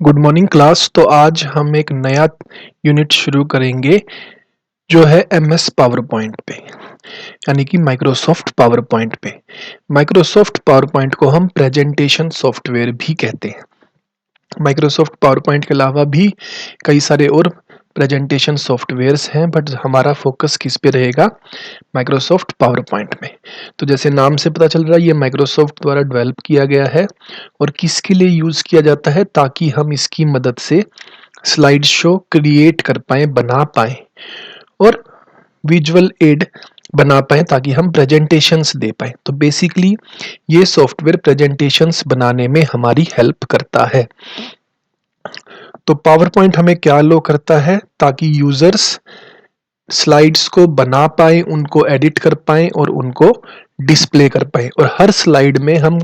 Good morning class. तो आज हम एक नया यूनिट शुरू करेंगे जो है एमएस पावर पॉइंट पे, यानी कि माइक्रोसॉफ्ट पावर पॉइंट पे। माइक्रोसॉफ्ट पावर पॉइंट को हम प्रेजेंटेशन सॉफ्टवेयर भी कहते हैं। माइक्रोसॉफ्ट पावर पॉइंट के अलावा भी कई सारे और प्रेजेंटेशन सॉफ्टवेयर्स हैं, बट हमारा फोकस किस पे रहेगा? माइक्रोसॉफ्ट पावर पॉइंट में। तो जैसे नाम से पता चल रहा है, ये माइक्रोसॉफ्ट द्वारा डेवलप किया गया है और किसके लिए यूज़ किया जाता है? ताकि हम इसकी मदद से स्लाइड शो क्रिएट कर पाएँ, बना पाएँ और विजुअल एड बना पाएँ, ताकि हम प्रेजेंटेशंस दे पाएँ। तो बेसिकली ये सॉफ्टवेयर प्रेजेंटेशंस बनाने में हमारी हेल्प करता है। तो पावर पॉइंट हमें क्या अलाउ करता है? ताकि यूजर्स स्लाइड्स को बना पाए, उनको एडिट कर पाए और उनको डिस्प्ले कर पाए। और हर स्लाइड में हम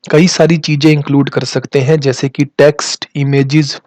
कई सारी चीजें इंक्लूड कर सकते हैं, जैसे कि टेक्स्ट, इमेजेस,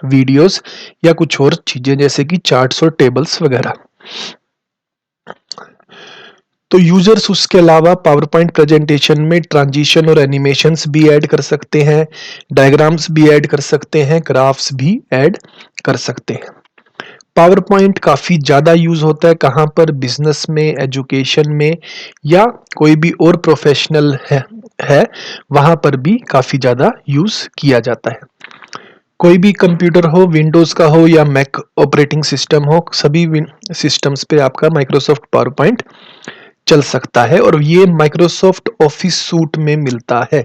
वीडियोस या कुछ और चीजें जैसे कि चार्ट्स और टेबल्स वगैरह। तो यूजर्स उसके अलावा पावर पॉइंट प्रेजेंटेशन में ट्रांजिशन और एनिमेशंस भी ऐड कर सकते हैं, डायग्राम्स भी ऐड कर सकते हैं, ग्राफ्स भी ऐड कर सकते हैं। पावर पॉइंट काफ़ी ज़्यादा यूज़ होता है कहाँ पर? बिजनेस में, एजुकेशन में या कोई भी और प्रोफेशनल है वहाँ पर भी काफ़ी ज़्यादा यूज़ किया जाता है। कोई भी कंप्यूटर हो, विंडोज़ का हो या मैक ऑपरेटिंग सिस्टम हो, सभी सिस्टम्स पे आपका माइक्रोसॉफ्ट पावर पॉइंट चल सकता है। और ये माइक्रोसॉफ्ट ऑफिस सूट में मिलता है,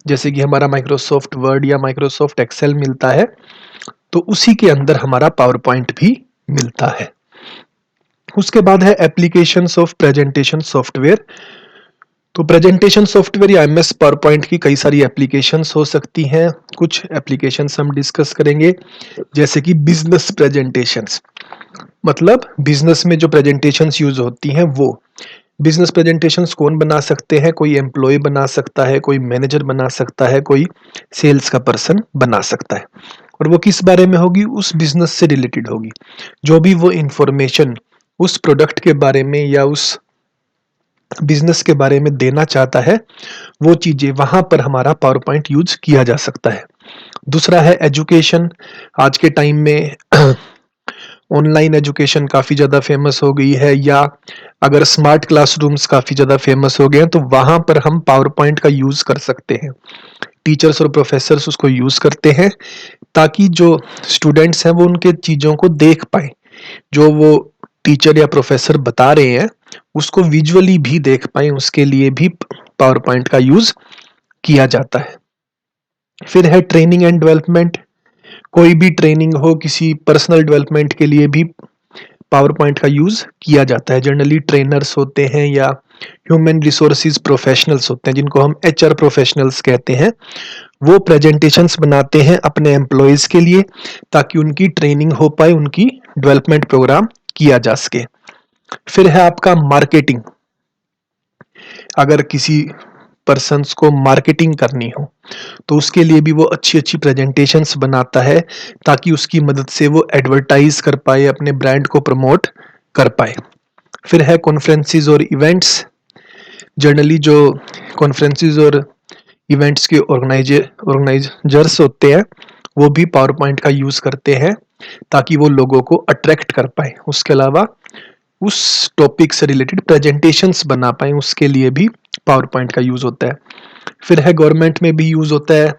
जैसे कि हमारा माइक्रोसॉफ्ट वर्ड या माइक्रोसॉफ्ट एक्सेल मिलता है, तो उसी के अंदर हमारा पावर पॉइंट भी मिलता है। उसके बाद है एप्लीकेशंस ऑफ प्रेजेंटेशन सॉफ्टवेयर। तो प्रेजेंटेशन सॉफ्टवेयर या एमएस पावर पॉइंट की कई सारी एप्लीकेशंस हो सकती हैं। कुछ एप्लीकेशंस हम डिस्कस करेंगे, जैसे कि बिजनेस प्रेजेंटेशंस। मतलब बिजनेस में जो प्रेजेंटेशंस यूज होती हैं वो बिजनेस प्रेजेंटेशंस कौन बना सकते हैं? कोई एम्प्लॉय बना सकता है, कोई मैनेजर बना सकता है, कोई सेल्स का पर्सन बना सकता है। और वो किस बारे में होगी? उस बिजनेस से रिलेटेड होगी। जो भी वो इंफॉर्मेशन उस प्रोडक्ट के बारे में या उस बिजनेस के बारे में देना चाहता है, वो चीजें वहां पर हमारा पावर पॉइंट यूज किया जा सकता है। दूसरा है एजुकेशन। आज के टाइम में ऑनलाइन एजुकेशन काफ़ी ज़्यादा फेमस हो गई है, या अगर स्मार्ट क्लासरूम्स काफ़ी ज़्यादा फेमस हो गए हैं, तो वहाँ पर हम पावर पॉइंट का यूज़ कर सकते हैं। टीचर्स और प्रोफेसर्स उसको यूज़ करते हैं ताकि जो स्टूडेंट्स हैं वो उनके चीज़ों को देख पाए, जो वो टीचर या प्रोफेसर बता रहे हैं उसको विजुअली भी देख पाए। उसके लिए भी पावर पॉइंट का यूज़ किया जाता है। फिर है ट्रेनिंग एंड डेवलपमेंट। कोई भी ट्रेनिंग हो, किसी पर्सनल डेवलपमेंट के लिए भी पावर पॉइंट का यूज किया जाता है। जनरली ट्रेनर्स होते हैं या ह्यूमन रिसोर्सेज प्रोफेशनल्स होते हैं, जिनको हम एचआर प्रोफेशनल्स कहते हैं, वो प्रेजेंटेशंस बनाते हैं अपने एम्प्लॉयज के लिए ताकि उनकी ट्रेनिंग हो पाए, उनकी डेवलपमेंट प्रोग्राम किया जा सके। फिर है आपका मार्केटिंग। अगर किसी पर्सन्स को मार्केटिंग करनी हो तो उसके लिए भी वो अच्छी अच्छी प्रेजेंटेशंस बनाता है ताकि उसकी मदद से वो एडवर्टाइज कर पाए, अपने ब्रांड को प्रमोट कर पाए। फिर है कॉन्फ्रेंसेस और इवेंट्स। जनरली जो कॉन्फ्रेंसेस और इवेंट्स के ऑर्गेनाइजर्स होते हैं वो भी पावर पॉइंट का यूज करते हैं ताकि वो लोगों को अट्रैक्ट कर पाए। उसके अलावा उस टॉपिक से रिलेटेड प्रेजेंटेशंस बना पाए, उसके लिए भी पावर पॉइंट का यूज होता है। फिर है गवर्नमेंट में भी यूज होता है।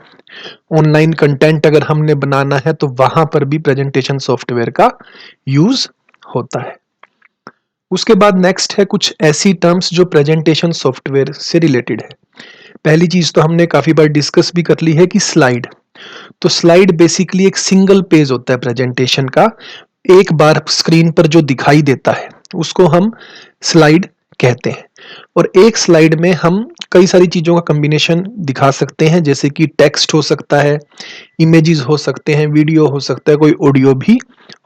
ऑनलाइन कंटेंट अगर हमने बनाना है तो वहां पर भी प्रेजेंटेशन सॉफ्टवेयर का यूज होता है। उसके बाद नेक्स्ट है कुछ ऐसी टर्म्स जो प्रेजेंटेशन सॉफ्टवेयर से रिलेटेड है। पहली चीज तो हमने काफी बार डिस्कस भी कर ली है कि स्लाइड। तो स्लाइड बेसिकली एक सिंगल पेज होता है प्रेजेंटेशन का, एक बार स्क्रीन पर जो दिखाई देता है उसको हम स्लाइड कहते हैं। और एक स्लाइड में हम कई सारी चीजों का कॉम्बिनेशन दिखा सकते हैं, जैसे कि टेक्स्ट हो सकता है, इमेजेस हो सकते हैं, वीडियो हो सकता है, कोई ऑडियो भी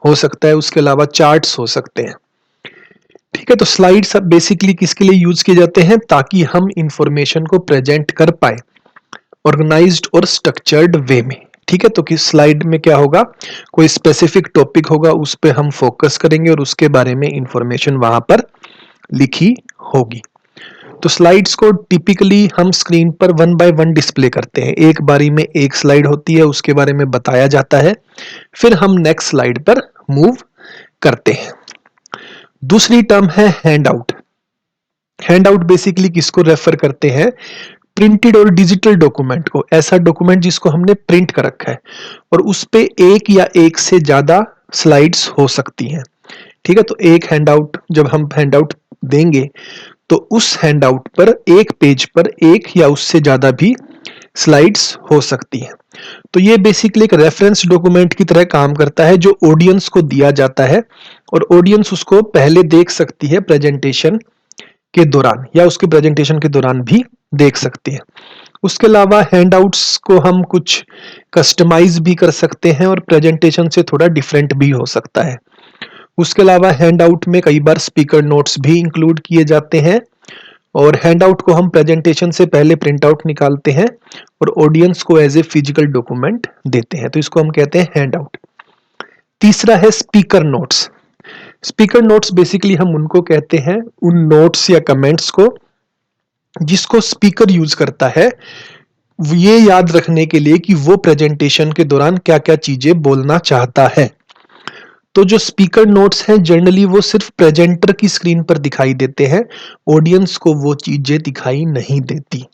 हो सकता है, उसके अलावा चार्ट्स हो सकते हैं। ठीक है, तो स्लाइड्स अब बेसिकली किसके लिए यूज किए जाते हैं? ताकि हम इंफॉर्मेशन को प्रेजेंट कर पाए ऑर्गेनाइज्ड और स्ट्रक्चर्ड वे में। ठीक है, तो किस स्लाइड में क्या होगा? कोई स्पेसिफिक टॉपिक होगा, उस पर हम फोकस करेंगे और उसके बारे में इंफॉर्मेशन वहां पर लिखी होगी। तो स्लाइड्स को टिपिकली हम स्क्रीन पर 1 बाय 1 डिस्प्ले करते हैं। एक बारी में एक स्लाइड होती है, उसके बारे में बताया जाता है, फिर हम नेक्स्ट स्लाइड पर मूव करते हैं। दूसरी टर्म है hand out. Hand out basically किसको रेफर करते हैं? प्रिंटेड और डिजिटल डॉक्यूमेंट को, ऐसा डॉक्यूमेंट जिसको हमने प्रिंट कर रखा है और उस पे एक या एक से ज्यादा स्लाइड्स हो सकती हैं। ठीक है, तो एक हैंड आउट जब हम हैंड आउट देंगे तो उस हैंड आउट पर एक पेज पर एक या उससे ज्यादा भी स्लाइड्स हो सकती हैं। तो ये बेसिकली एक रेफरेंस डॉक्यूमेंट की तरह काम करता है जो ऑडियंस को दिया जाता है और ऑडियंस उसको पहले देख सकती है प्रेजेंटेशन के दौरान या उसके प्रेजेंटेशन के दौरान भी देख सकती है। उसके अलावा हैंडआउट्स को हम कुछ कस्टमाइज भी कर सकते हैं और प्रेजेंटेशन से थोड़ा डिफरेंट भी हो सकता है। उसके अलावा हैंडआउट में कई बार स्पीकर नोट्स भी इंक्लूड किए जाते हैं और हैंडआउट को हम प्रेजेंटेशन से पहले प्रिंट आउट निकालते हैं और ऑडियंस को एज ए फिजिकल डॉक्यूमेंट देते हैं, तो इसको हम कहते हैं हैंडआउट। तीसरा है speaker notes. Speaker notes basically हम उनको कहते हैं, उन नोट्स या कमेंट्स को जिसको स्पीकर यूज करता है ये याद रखने के लिए कि वो प्रेजेंटेशन के दौरान क्या क्या चीजें बोलना चाहता है। तो जो स्पीकर नोट्स हैं जनरली वो सिर्फ प्रेजेंटर की स्क्रीन पर दिखाई देते हैं, ऑडियंस को वो चीजें दिखाई नहीं देती।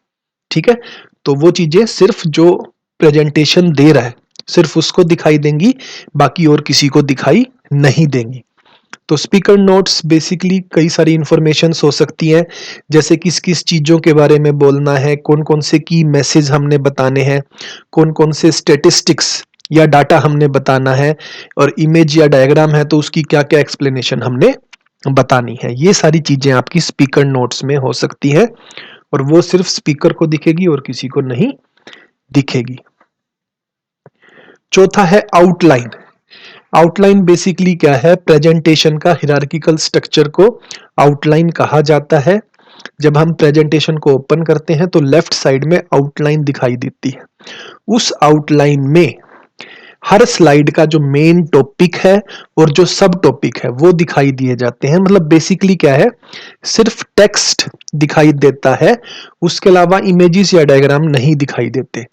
ठीक है, तो वो चीजें सिर्फ जो प्रेजेंटेशन दे रहा है सिर्फ उसको दिखाई देंगी, बाकी और किसी को दिखाई नहीं देंगी। तो स्पीकर नोट्स बेसिकली कई सारी इंफॉर्मेशंस हो सकती हैं, जैसे किस किस चीज़ों के बारे में बोलना है, कौन कौन से की मैसेज हमने बताने हैं, कौन कौन से स्टेटिस्टिक्स या डाटा हमने बताना है, और इमेज या डायग्राम है तो उसकी क्या क्या एक्सप्लेनेशन हमने बतानी है। ये सारी चीज़ें आपकी स्पीकर नोट्स में हो सकती हैं और वो सिर्फ स्पीकर को दिखेगी और किसी को नहीं दिखेगी। चौथा है आउटलाइन। आउटलाइन बेसिकली क्या है? प्रेजेंटेशन का हिरार्किकल स्ट्रक्चर को आउटलाइन कहा जाता है। जब हम प्रेजेंटेशन को ओपन करते हैं तो लेफ्ट साइड में आउटलाइन दिखाई देती है। उस आउटलाइन में हर स्लाइड का जो मेन टॉपिक है और जो सब टॉपिक है वो दिखाई दिए जाते हैं। मतलब बेसिकली क्या है, सिर्फ टेक्स्ट दिखाई देता है, उसके अलावा इमेजेस या डायग्राम नहीं दिखाई देते।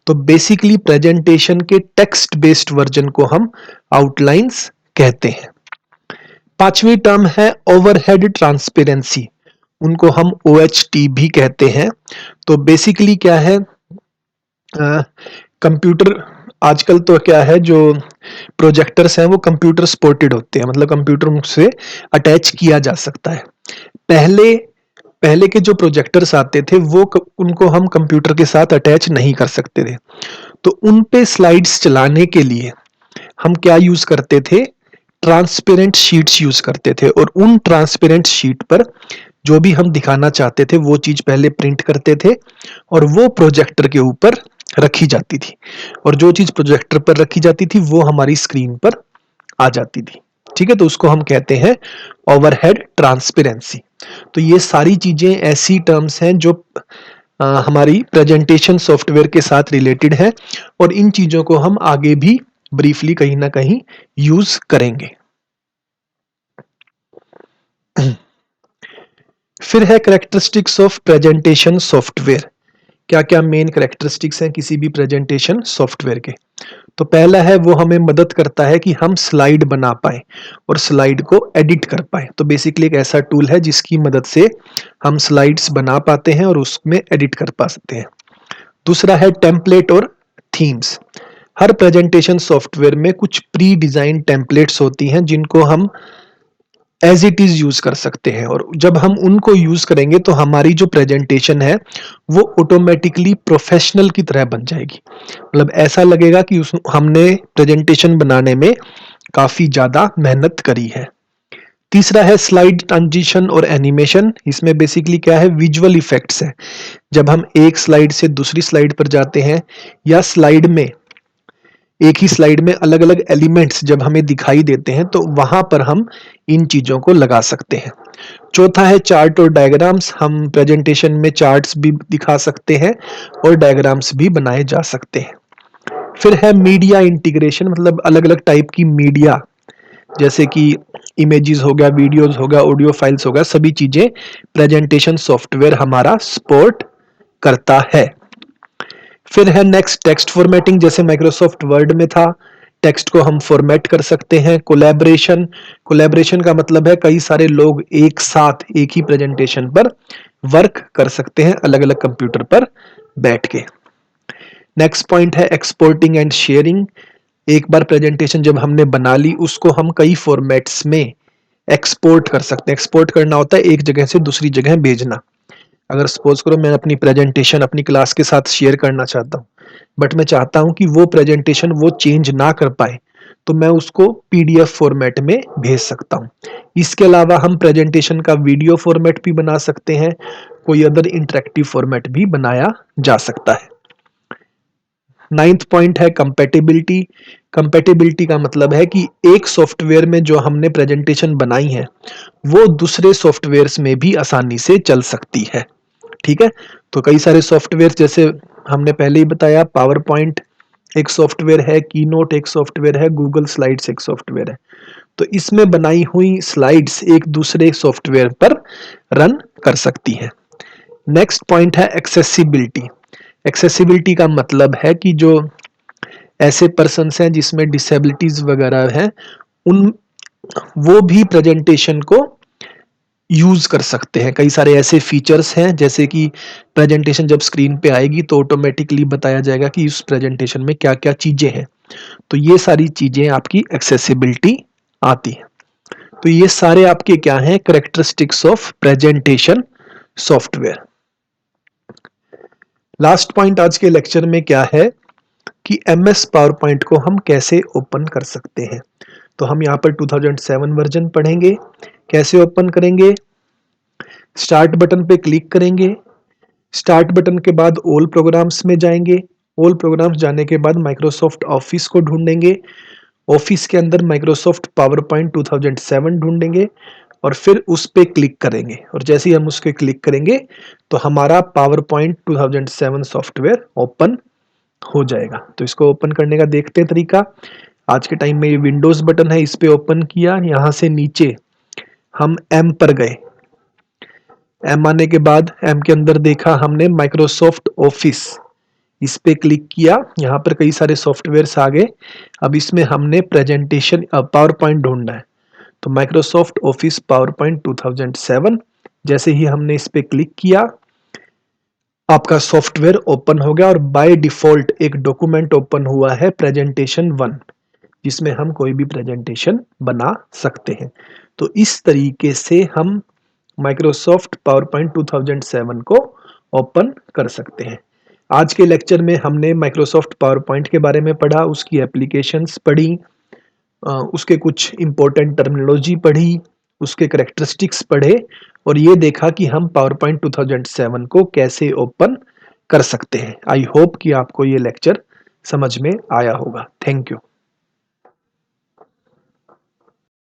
तो बेसिकली प्रेजेंटेशन के टेक्स्ट बेस्ड वर्जन को हम आउटलाइंस कहते हैं। पांचवी टर्म है ओवरहेड ट्रांसपेरेंसी, उनको हम OHT भी कहते हैं। तो बेसिकली क्या है, कंप्यूटर आजकल तो क्या है, जो प्रोजेक्टर्स हैं वो कंप्यूटर सपोर्टेड होते हैं, मतलब कंप्यूटर से अटैच किया जा सकता है। पहले के जो प्रोजेक्टर्स आते थे वो उनको हम कंप्यूटर के साथ अटैच नहीं कर सकते थे, तो उन पे स्लाइड्स चलाने के लिए हम क्या यूज करते थे? ट्रांसपेरेंट शीट्स यूज करते थे, और उन ट्रांसपेरेंट शीट पर जो भी हम दिखाना चाहते थे वो चीज पहले प्रिंट करते थे और वो प्रोजेक्टर के ऊपर रखी जाती थी, और जो चीज प्रोजेक्टर पर रखी जाती थी वो हमारी स्क्रीन पर आ जाती थी। ठीक है, तो उसको हम कहते हैं ओवरहेड ट्रांसपेरेंसी। तो ये सारी चीजें ऐसी टर्म्स हैं जो हमारी प्रेजेंटेशन सॉफ्टवेयर के साथ रिलेटेड है, और इन चीजों को हम आगे भी ब्रीफली कहीं ना कहीं यूज करेंगे। फिर है कैरेक्टरिस्टिक्स ऑफ प्रेजेंटेशन सॉफ्टवेयर। क्या क्या मेन कैरेक्टरिस्टिक्स हैं किसी भी प्रेजेंटेशन सॉफ्टवेयर के? तो पहला है वो हमें मदद करता है कि हम स्लाइड बना पाए और स्लाइड को एडिट कर पाए। तो बेसिकली एक ऐसा टूल है जिसकी मदद से हम स्लाइड्स बना पाते हैं और उसमें एडिट कर पा सकते हैं। दूसरा है टेम्पलेट और थीम्स। हर प्रेजेंटेशन सॉफ्टवेयर में कुछ प्री डिजाइन टेम्पलेट्स होती हैं जिनको हम एज इट इज यूज कर सकते हैं, और जब हम उनको यूज करेंगे तो हमारी जो प्रेजेंटेशन है वो ऑटोमेटिकली प्रोफेशनल की तरह बन जाएगी। मतलब ऐसा लगेगा कि हमने प्रेजेंटेशन बनाने में काफी ज्यादा मेहनत करी है। तीसरा है स्लाइड ट्रांजिशन और एनिमेशन। इसमें बेसिकली क्या है, विजुअल इफेक्ट्स है। जब हम एक स्लाइड से दूसरी स्लाइड पर जाते हैं या स्लाइड में एक ही स्लाइड में अलग अलग एलिमेंट्स जब हमें दिखाई देते हैं तो वहां पर हम इन चीजों को लगा सकते हैं। चौथा है चार्ट और डायग्राम्स। हम प्रेजेंटेशन में चार्ट्स भी दिखा सकते हैं और डायग्राम्स भी बनाए जा सकते हैं। फिर है मीडिया इंटीग्रेशन, मतलब अलग अलग टाइप की मीडिया जैसे कि इमेजेस हो गया, वीडियोस हो गया, ऑडियो फाइल्स हो गया, सभी चीजें प्रेजेंटेशन सॉफ्टवेयर हमारा सपोर्ट करता है। फिर है नेक्स्ट टेक्स्ट फॉर्मेटिंग, जैसे माइक्रोसॉफ्ट वर्ड में था, टेक्स्ट को हम फॉर्मेट कर सकते हैं। कोलैबोरेशन, कोलैबोरेशन का मतलब है कई सारे लोग एक साथ एक ही प्रेजेंटेशन पर वर्क कर सकते हैं अलग अलग कंप्यूटर पर बैठ के। नेक्स्ट पॉइंट है एक्सपोर्टिंग एंड शेयरिंग। एक बार प्रेजेंटेशन जब हमने बना ली, उसको हम कई फॉर्मेट्स में एक्सपोर्ट कर सकते हैं। एक्सपोर्ट करना होता है एक जगह से दूसरी जगह भेजना। अगर सपोज करो मैं अपनी प्रेजेंटेशन अपनी क्लास के साथ शेयर करना चाहता हूँ, बट मैं चाहता हूँ कि वो प्रेजेंटेशन वो चेंज ना कर पाए, तो मैं उसको पीडीएफ फॉर्मेट में भेज सकता हूँ। इसके अलावा हम प्रेजेंटेशन का वीडियो फॉर्मेट भी बना सकते हैं, कोई अदर इंटरेक्टिव फॉर्मेट भी बनाया जा सकता है। नाइन्थ पॉइंट है कंपैटिबिलिटी। कंपैटिबिलिटी का मतलब है कि एक सॉफ्टवेयर में जो हमने प्रेजेंटेशन बनाई है वो दूसरे सॉफ्टवेयर्स में भी आसानी से चल सकती है। ठीक है, तो कई सारे सॉफ्टवेयर, जैसे हमने पहले ही बताया, पावर पॉइंट एक सॉफ्टवेयर है, कीनोट एक सॉफ्टवेयर है, गूगल स्लाइड्स एक सॉफ्टवेयर है। तो इसमें बनाई हुई स्लाइड्स एक दूसरे सॉफ्टवेयर पर रन कर सकती है। नेक्स्ट पॉइंट है एक्सेसिबिलिटी। एक्सेसिबिलिटी का मतलब है कि जो ऐसे पर्सन हैं जिसमें डिसेबिलिटीज वगैरह हैं, उन वो भी प्रेजेंटेशन को यूज कर सकते हैं। कई सारे ऐसे फीचर्स हैं, जैसे कि प्रेजेंटेशन जब स्क्रीन पे आएगी तो ऑटोमेटिकली बताया जाएगा कि इस प्रेजेंटेशन में क्या क्या चीजें हैं। तो ये सारी चीजें आपकी एक्सेसिबिलिटी आती है। तो ये सारे आपके क्या हैं, characteristics of presentation software. Last point आज के लेक्चर में क्या है कि एमएस पावर पॉइंट को हम कैसे ओपन कर सकते हैं। तो हम यहाँ पर 2007 वर्जन पढ़ेंगे। कैसे ओपन करेंगे, स्टार्ट बटन पे क्लिक करेंगे। स्टार्ट बटन के बाद ऑल प्रोग्राम्स में जाएंगे। ऑल प्रोग्राम्स जाने के बाद माइक्रोसॉफ्ट ऑफिस को ढूंढेंगे। ऑफिस के अंदर माइक्रोसॉफ्ट पावर पॉइंट 2007 ढूंढेंगे और फिर उस पे क्लिक करेंगे। और जैसे ही हम उस पे क्लिक करेंगे तो हमारा पावर पॉइंट 2007 सॉफ्टवेयर ओपन हो जाएगा। तो इसको ओपन करने का देखते हैं तरीका। आज के टाइम में ये विंडोज बटन है, इस पे ओपन किया। यहाँ से नीचे हम एम पर गए। एम आने के बाद एम के अंदर देखा हमने माइक्रोसॉफ्ट ऑफिस, इस पे क्लिक किया। यहाँ पर कई सारे सॉफ्टवेयर्स आ गए। अब इसमें हमने प्रेजेंटेशन पावर पॉइंट ढूंढना है। तो माइक्रोसॉफ्ट ऑफिस पावर पॉइंट 2007, जैसे ही हमने इस पे क्लिक किया आपका सॉफ्टवेयर ओपन हो गया और बाय डिफॉल्ट एक डॉक्यूमेंट ओपन हुआ है प्रेजेंटेशन 1, जिसमें हम कोई भी प्रेजेंटेशन बना सकते हैं। तो इस तरीके से हम माइक्रोसॉफ्ट पावर पॉइंट 2007 को ओपन कर सकते हैं। आज के लेक्चर में हमने माइक्रोसॉफ्ट पावर पॉइंट के बारे में पढ़ा, उसकी एप्लीकेशंस पढ़ी, उसके कुछ इंपॉर्टेंट टर्मिनोलॉजी पढ़ी, उसके करेक्टरिस्टिक्स पढ़े और ये देखा कि हम पावर पॉइंट 2007 को कैसे ओपन कर सकते हैं। आई होप कि आपको ये लेक्चर समझ में आया होगा। Thank you.